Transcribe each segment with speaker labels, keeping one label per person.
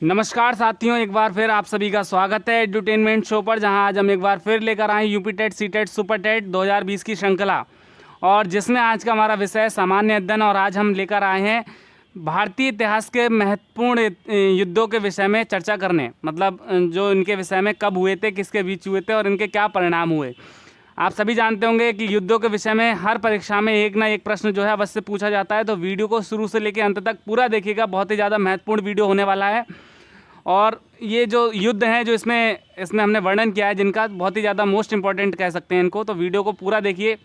Speaker 1: नमस्कार साथियों, एक बार फिर आप सभी का स्वागत है एडुटेनमेंट शो पर, जहां आज हम एक बार फिर लेकर आए UPTET CTET super TET 2020 की श्रृंखला। और जिसमें आज का हमारा विषय है सामान्य अध्ययन। और आज हम लेकर आए हैं भारतीय इतिहास के महत्वपूर्ण युद्धों के विषय में चर्चा करने, मतलब जो इनके विषय में कब हुए थे, किसके बीच हुए थे और इनके क्या परिणाम हुए। आप सभी जानते होंगे कि युद्धों के विषय में हर परीक्षा में एक ना एक प्रश्न जो है अवश्य पूछा जाता है। तो वीडियो को शुरू से लेकर अंत तक पूरा देखिएगा, बहुत ही ज़्यादा महत्वपूर्ण वीडियो होने वाला है। और ये जो युद्ध हैं जो इसमें हमने वर्णन किया है, जिनका बहुत ही ज़्यादा मोस्ट इंपॉर्टेंट कह सकते हैं इनको, तो वीडियो को पूरा देखिए।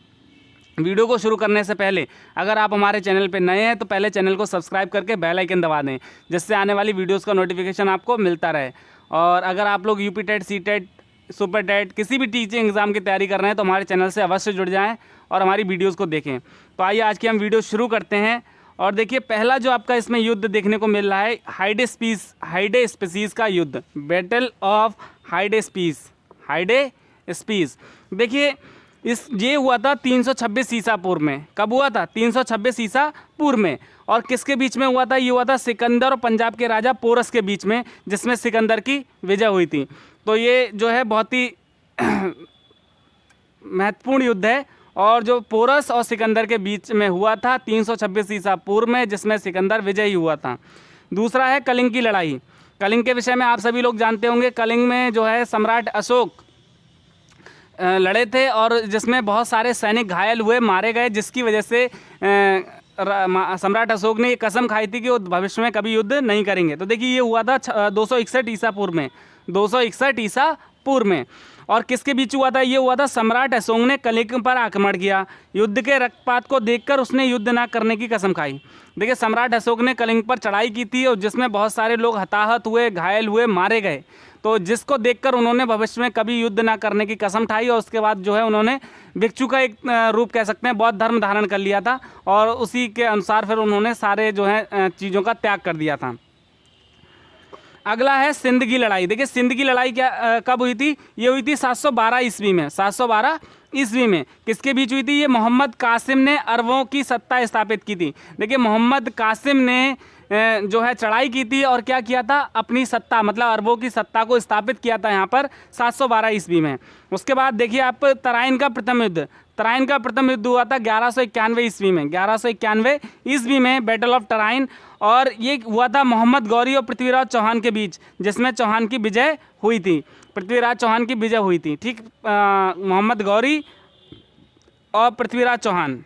Speaker 1: वीडियो को शुरू करने से पहले अगर आप हमारे चैनल पर नए हैं तो पहले चैनल को सब्सक्राइब करके बेल आइकन दबा दें, जिससे आने वाली वीडियोस का नोटिफिकेशन आपको मिलता रहे। और अगर आप लोग UPTET CTET super TET किसी भी टीचिंग एग्ज़ाम की तैयारी कर रहे हैं तो हमारे चैनल से अवश्य जुड़ जाएं और हमारी वीडियोज़ को देखें। तो आइए आज की हम वीडियो शुरू करते हैं। और देखिए, पहला जो आपका इसमें युद्ध देखने को मिल रहा है हाइडे स्पीसीज़ का युद्ध, बैटल ऑफ हाइडे स्पीस। देखिए, ये हुआ था 326 ईसा पूर्व में। कब हुआ था? 326 ईसा पूर्व में। और किसके बीच में हुआ था? ये हुआ था सिकंदर और पंजाब के राजा पोरस के बीच में, जिसमें सिकंदर की विजय हुई थी। तो ये जो है बहुत ही महत्वपूर्ण युद्ध है, और जो पोरस और सिकंदर के बीच में हुआ था 326 ईसा पूर्व में, जिसमें सिकंदर विजयी हुआ था। दूसरा है कलिंग की लड़ाई। कलिंग के विषय में आप सभी लोग जानते होंगे। कलिंग में जो है सम्राट अशोक लड़े थे, और जिसमें बहुत सारे सैनिक घायल हुए, मारे गए, जिसकी वजह से सम्राट अशोक ने ये कसम खाई थी कि वो भविष्य में कभी युद्ध नहीं करेंगे। तो देखिए, ये हुआ था 261 ईसा पूर्व में, 261 ईसा पूर्व में। और किसके बीच हुआ था? ये हुआ था सम्राट अशोक ने कलिंग पर आक्रमण किया। युद्ध के रक्तपात को देखकर उसने युद्ध न करने की कसम खाई। देखिए, सम्राट अशोक ने कलिंग पर चढ़ाई की थी, और जिसमें बहुत सारे लोग हताहत हुए, घायल हुए, मारे गए। तो जिसको देखकर उन्होंने भविष्य में कभी युद्ध ना करने की कसम खाई, और उसके बाद जो है उन्होंने भिक्षु का एक रूप कह सकते हैं, बौद्ध धर्म धारण कर लिया था, और उसी के अनुसार फिर उन्होंने सारे जो है चीज़ों का त्याग कर दिया था। अगला है सिंध की लड़ाई। देखिए, सिंध की लड़ाई कब हुई थी? ये हुई थी 712 ईस्वी में। 712 ईस्वी में किसके बीच हुई थी? ये मोहम्मद कासिम ने अरबों की सत्ता स्थापित की थी। देखिए, मोहम्मद कासिम ने जो है चढ़ाई की थी, और क्या किया था? अपनी सत्ता, मतलब अरबों की सत्ता को स्थापित किया था यहाँ पर 712 ईस्वी में। उसके बाद देखिए आप तराइन का प्रथम युद्ध। तराइन का प्रथम युद्ध हुआ था 1191 ईस्वी में। 1191 ईस्वी में बैटल ऑफ तराइन। और ये हुआ था मोहम्मद गौरी और पृथ्वीराज चौहान के बीच, जिसमें चौहान की विजय हुई थी। पृथ्वीराज चौहान की विजय हुई थी। ठीक, मोहम्मद गौरी और पृथ्वीराज चौहान।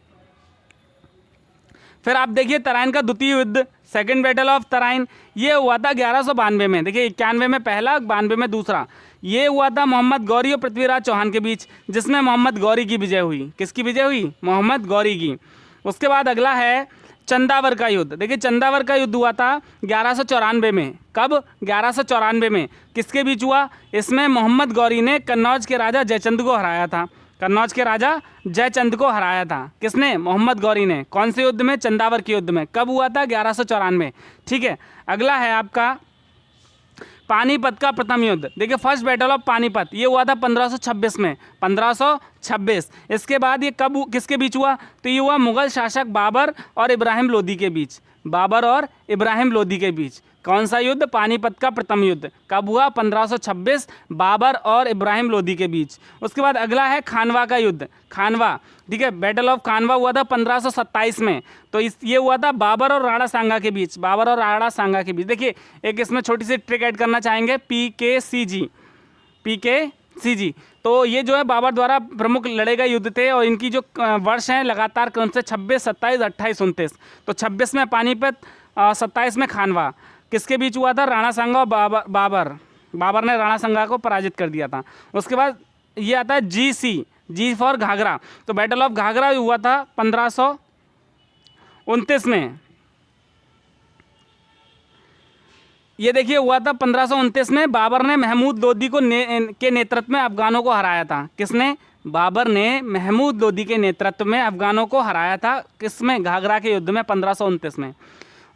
Speaker 1: फिर आप देखिए तराइन का द्वितीय युद्ध, सेकेंड बैटल ऑफ तराइन, ये हुआ था 1192 में। देखिए, 91 में पहला, 92 में दूसरा। ये हुआ था मोहम्मद गौरी और पृथ्वीराज चौहान के बीच, जिसमें मोहम्मद गौरी की विजय हुई। किसकी विजय हुई? मोहम्मद गौरी की। उसके बाद अगला है चंदावर का युद्ध। देखिए, चंदावर का युद्ध हुआ था 1194 में। कब? 1194 में। किसके बीच हुआ? इसमें मोहम्मद गौरी ने कन्नौज के राजा जयचंद को हराया था। कन्नौज के राजा जयचंद को हराया था। किसने? मोहम्मद गौरी ने। कौन से युद्ध में? चंदावर के युद्ध में। कब हुआ था? 1194। ठीक है। अगला है आपका पानीपत का प्रथम युद्ध। देखिए, फर्स्ट बैटल ऑफ पानीपत, ये हुआ था 1526 में। 1526। इसके बाद ये कब, किसके बीच हुआ? तो ये हुआ मुगल शासक बाबर और इब्राहिम लोदी के बीच। बाबर और इब्राहिम लोदी के बीच। कौन सा युद्ध? पानीपत का प्रथम युद्ध। कब हुआ? 1526, बाबर और इब्राहिम लोदी के बीच। उसके बाद अगला है खानवा का युद्ध। खानवा, ठीक है, बैटल ऑफ खानवा हुआ था 1527 में। तो ये हुआ था बाबर और राणा सांगा के बीच। बाबर और राणा सांगा के बीच। देखिए, एक इसमें छोटी सी ट्रिक ऐड करना चाहेंगे, PKCG। तो ये जो है बाबर द्वारा प्रमुख लड़े गए युद्ध थे, और इनकी जो वर्ष हैं लगातार क्रम से 26, 27, 28, 29। तो 26 में पानीपत, 27 में खानवा। किसके बीच हुआ था? राणा सांगा और बाबर ने राणा सांगा को पराजित कर दिया था। उसके बाद ये आता है जी फॉर घाघरा। तो बैटल ऑफ घाघरा हुआ था 1529 में। ये देखिए हुआ था 1529 में। बाबर ने महमूद लोदी के नेतृत्व में अफगानों को हराया था। किसने? बाबर ने महमूद लोदी के नेतृत्व में अफगानों को हराया था। किसमें? घाघरा के युद्ध में, 1529 में।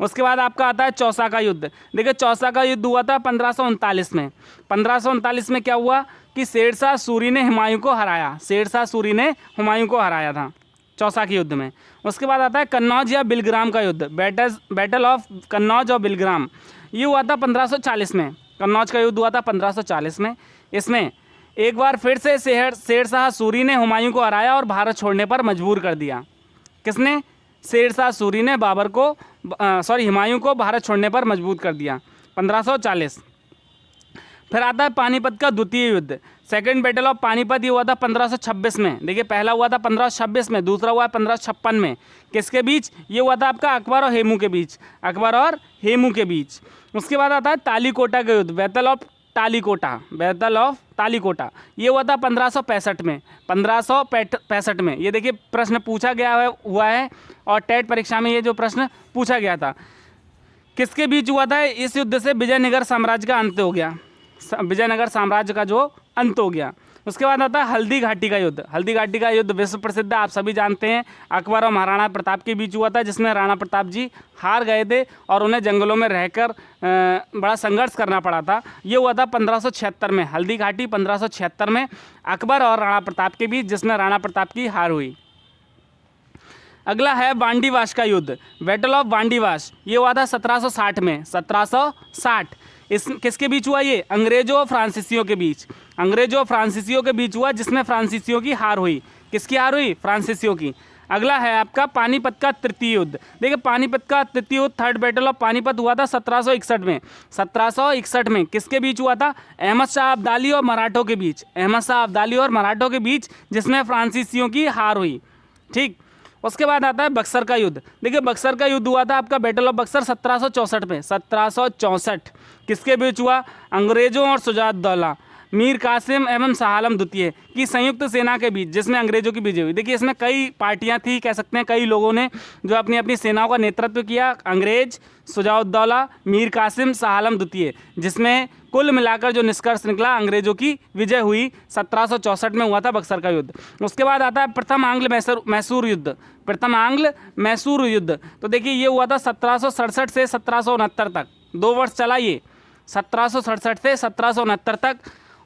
Speaker 1: उसके बाद आपका आता है चौसा का युद्ध। देखिए, चौसा का युद्ध हुआ था 1539 में। 1539 में क्या हुआ कि शेरशाह सूरी ने हुमायूं को हराया। शेरशाह सूरी ने हुमायूं को हराया था चौसा के युद्ध में। उसके बाद आता है कन्नौज या बिलग्राम का युद्ध, बैटल ऑफ कन्नौज और बिलग्राम। ये हुआ था 1540 में, कन्नौज का युद्ध हुआ था 1540 में। इसमें एक बार फिर से शेर शाह सूरी ने हुमायूं को हराया और भारत छोड़ने पर मजबूर कर दिया। किसने? शेर शाह सूरी ने हुमायूं को भारत छोड़ने पर मजबूर कर दिया 1540। फिर आता है पानीपत का द्वितीय युद्ध, सेकंड बैटल ऑफ पानीपत। ये हुआ था 1526 में। देखिए पहला हुआ था 1526 में, दूसरा हुआ 1556 में। किसके बीच? ये हुआ था आपका अकबर और हेमू के बीच, अकबर और हेमू के बीच। उसके बाद आता है तालीकोटा का युद्ध, बैटल ऑफ तालीकोटा। ये हुआ था 1565 में, 1565 में। ये देखिए प्रश्न पूछा गया हुआ है और टेट परीक्षा में ये जो प्रश्न पूछा गया था, किसके बीच हुआ था? इस युद्ध से विजयनगर साम्राज्य का अंत हो गया, विजयनगर साम्राज्य का जो अंत हो गया। उसके बाद आता है हल्दी घाटी का युद्ध। हल्दी घाटी का युद्ध विश्व प्रसिद्ध है, आप सभी जानते हैं। अकबर और महाराणा प्रताप के बीच हुआ था, जिसमें राणा प्रताप जी हार गए थे और उन्हें जंगलों में रहकर बड़ा संघर्ष करना पड़ा था। ये हुआ था 1576 में, हल्दी घाटी 1576 में अकबर और राणा प्रताप के बीच, जिसमें राणा प्रताप की हार हुई। अगला है वांडीवाश का युद्ध, बैटल ऑफ वांडीवाश। ये हुआ था 1760 में, 1760। इस किसके बीच हुआ? ये अंग्रेजों और फ्रांसीसियों के बीच, अंग्रेजों और फ्रांसीसियों के बीच हुआ, जिसमें फ्रांसीसियों की हार हुई। किसकी हार हुई? फ्रांसीसियों की। अगला है आपका पानीपत का तृतीय युद्ध। देखिए पानीपत का तृतीय युद्ध, थर्ड बैटल ऑफ पानीपत हुआ था 1761 में, 1761 में। किसके बीच हुआ था? अहमद शाह अब्दाली और मराठों के बीच, अहमद शाह अब्दाली और मराठों के बीच, जिसमें फ्रांसीसियों की हार हुई। ठीक। उसके बाद आता है बक्सर का युद्ध। देखिए बक्सर का युद्ध हुआ था आपका बैटल ऑफ बक्सर 1764 में, 1764। किसके बीच हुआ? अंग्रेजों और शुजाउद्दौला, मीर कासिम एवं शाह आलम द्वितीय की संयुक्त सेना के बीच, जिसमें अंग्रेजों की विजय हुई। देखिए इसमें कई पार्टियां थी, कह सकते हैं कई लोगों ने जो अपनी अपनी सेनाओं का नेतृत्व किया, अंग्रेज, शुजाउद्दौला, मीर कासिम, शाह आलम द्वितीय, जिसमें कुल मिलाकर जो निष्कर्ष निकला अंग्रेजों की विजय हुई। 1764 में हुआ था बक्सर का युद्ध। उसके बाद आता है प्रथम आंग्ल मैसूर युद्ध, प्रथम आंग्ल मैसूर युद्ध। तो देखिए ये हुआ था 1767 से 1769 तक, 2 वर्ष चला ये, 1767 से 1769 तक।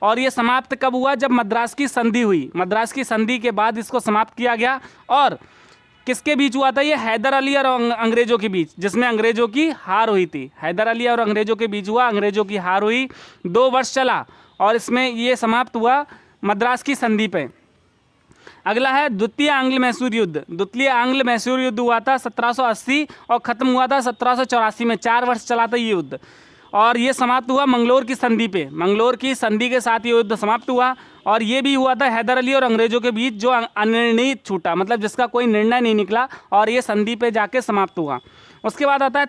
Speaker 1: और ये समाप्त कब हुआ? जब मद्रास की संधि हुई, मद्रास की संधि के बाद इसको समाप्त किया गया। और किसके बीच हुआ था? ये हैदर अली और अंग्रेजों के बीच, जिसमें अंग्रेजों की हार हुई थी। हैदर अली और अंग्रेजों के बीच हुआ, अंग्रेजों की हार हुई, 2 वर्ष चला और इसमें ये समाप्त हुआ मद्रास की संधि पे। अगला है द्वितीय आंग्ल मैसूर युद्ध। द्वितीय आंग्ल मैसूर युद्ध हुआ था 1780 और ख़त्म हुआ था 1784 में, 4 वर्ष चला था ये युद्ध। और ये समाप्त हुआ मंगलोर की संधि पे, मंगलोर की संधि के साथ ये युद्ध समाप्त हुआ। और ये भी हुआ था हैदर अली और अंग्रेजों के बीच, जो अनिर्णित छूटा, मतलब जिसका कोई निर्णय नहीं निकला और ये संधि पे जाके समाप्त हुआ। उसके बाद आता है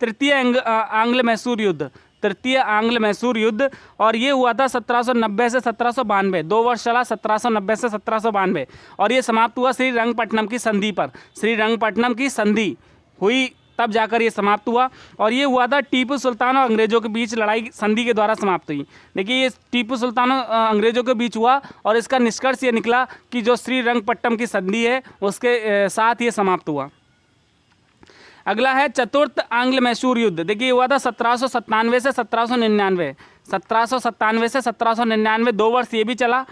Speaker 1: तृतीय आंग्ल मैसूर युद्ध, तृतीय आंग्ल मैसूर युद्ध, और ये हुआ था 1790 से 1792, 2 वर्ष चला, 1790 से 1792। और ये समाप्त हुआ श्रीरंगपट्टनम की संधि पर, श्रीरंगपट्टनम की संधि हुई तब जाकर ये समाप्त हुआ। और ये हुआ था टीपू सुल्तान और अंग्रेजों के बीच लड़ाई संधि के द्वारा समाप्त हुई। देखिए ये टीपू सुल्तान और अंग्रेजों के बीच हुआ और इसका निष्कर्ष ये निकला कि जो श्रीरंगपट्टनम की संधि है उसके साथ ये समाप्त हुआ। अगला है चतुर्थ आंग्ल मैसूर युद्ध। देखिए ये हुआ था 1797 से 1799, 1797 से 1799, 2 वर्ष ये भी चला।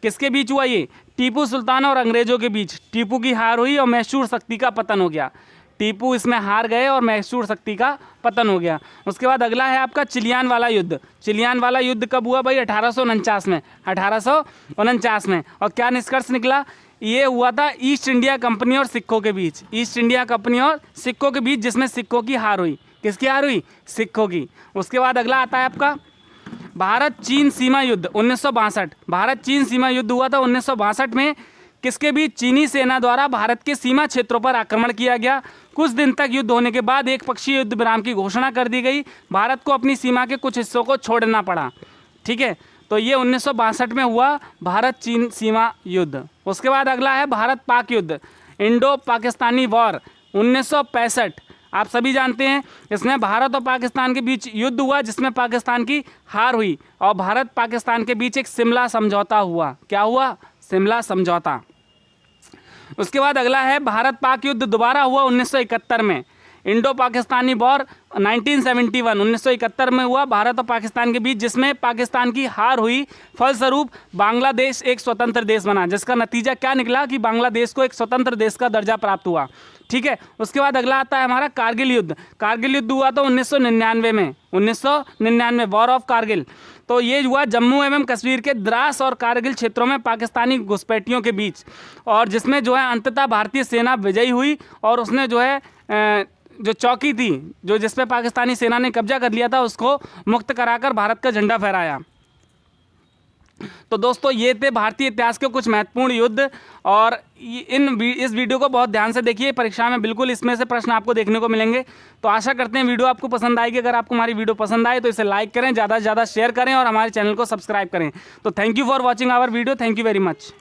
Speaker 1: किसके बीच हुआ ये? टीपू सुल्तान और अंग्रेजों के बीच। टीपू की हार हुई और मैसूर शक्ति का पतन हो गया। टीपू इसमें हार गए और मैसूर शक्ति का पतन हो गया। उसके बाद अगला है आपका चिलियान वाला युद्ध। चिलियान वाला युद्ध कब हुआ भाई? 1849 में, 1849 में। और क्या निष्कर्ष निकला? ये हुआ था ईस्ट इंडिया कंपनी और सिखों के बीच, ईस्ट इंडिया कंपनी और सिखों के बीच, जिसमें सिखों की हार हुई। किसकी हार हुई? सिखों की। उसके बाद अगला आता है आपका भारत चीन सीमा युद्ध 1962। भारत चीन सीमा युद्ध हुआ था 1962 में। किसके बीच? चीनी सेना द्वारा भारत के सीमा क्षेत्रों पर आक्रमण किया गया। कुछ दिन तक युद्ध होने के बाद एक पक्षीय युद्ध विराम की घोषणा कर दी गई। भारत को अपनी सीमा के कुछ हिस्सों को छोड़ना पड़ा। ठीक है, तो ये 1962 में हुआ भारत चीन सीमा युद्ध। उसके बाद अगला है भारत पाक युद्ध, इंडो पाकिस्तानी वॉर 1965। आप सभी जानते हैं इसमें भारत और पाकिस्तान के बीच युद्ध हुआ, जिसमें पाकिस्तान की हार हुई और भारत पाकिस्तान के बीच एक शिमला समझौता हुआ। क्या हुआ? शिमला समझौता। उसके बाद अगला है भारत पाक युद्ध दोबारा हुआ 1971 में। इंडो पाकिस्तानी वॉर 1971 में हुआ भारत और पाकिस्तान के बीच, जिसमें पाकिस्तान की हार हुई, फलस्वरूप बांग्लादेश एक स्वतंत्र देश बना, जिसका नतीजा क्या निकला कि बांग्लादेश को एक स्वतंत्र देश का दर्जा प्राप्त हुआ। ठीक है, उसके बाद अगला आता है हमारा कारगिल युद्ध। कारगिल युद्ध हुआ था 1999 में, 1999 वॉर ऑफ कारगिल। तो ये हुआ जम्मू एवं कश्मीर के द्रास और कारगिल क्षेत्रों में पाकिस्तानी घुसपैठियों के बीच, और जिसमें जो है अंततः भारतीय सेना विजयी हुई और उसने जो है जो चौकी थी, जो जिस पे पाकिस्तानी सेना ने कब्जा कर लिया था, उसको मुक्त कराकर भारत का झंडा फहराया। तो दोस्तों ये थे भारतीय इतिहास के कुछ महत्वपूर्ण युद्ध, और इस वीडियो को बहुत ध्यान से देखिए, परीक्षा में बिल्कुल इसमें से प्रश्न आपको देखने को मिलेंगे। तो आशा करते हैं वीडियो आपको पसंद आएगी। अगर आपको हमारी वीडियो पसंद आए तो इसे लाइक करें, ज़्यादा से ज़्यादा शेयर करें और हमारे चैनल को सब्सक्राइब करें। तो thank you for watching our video, thank you very much.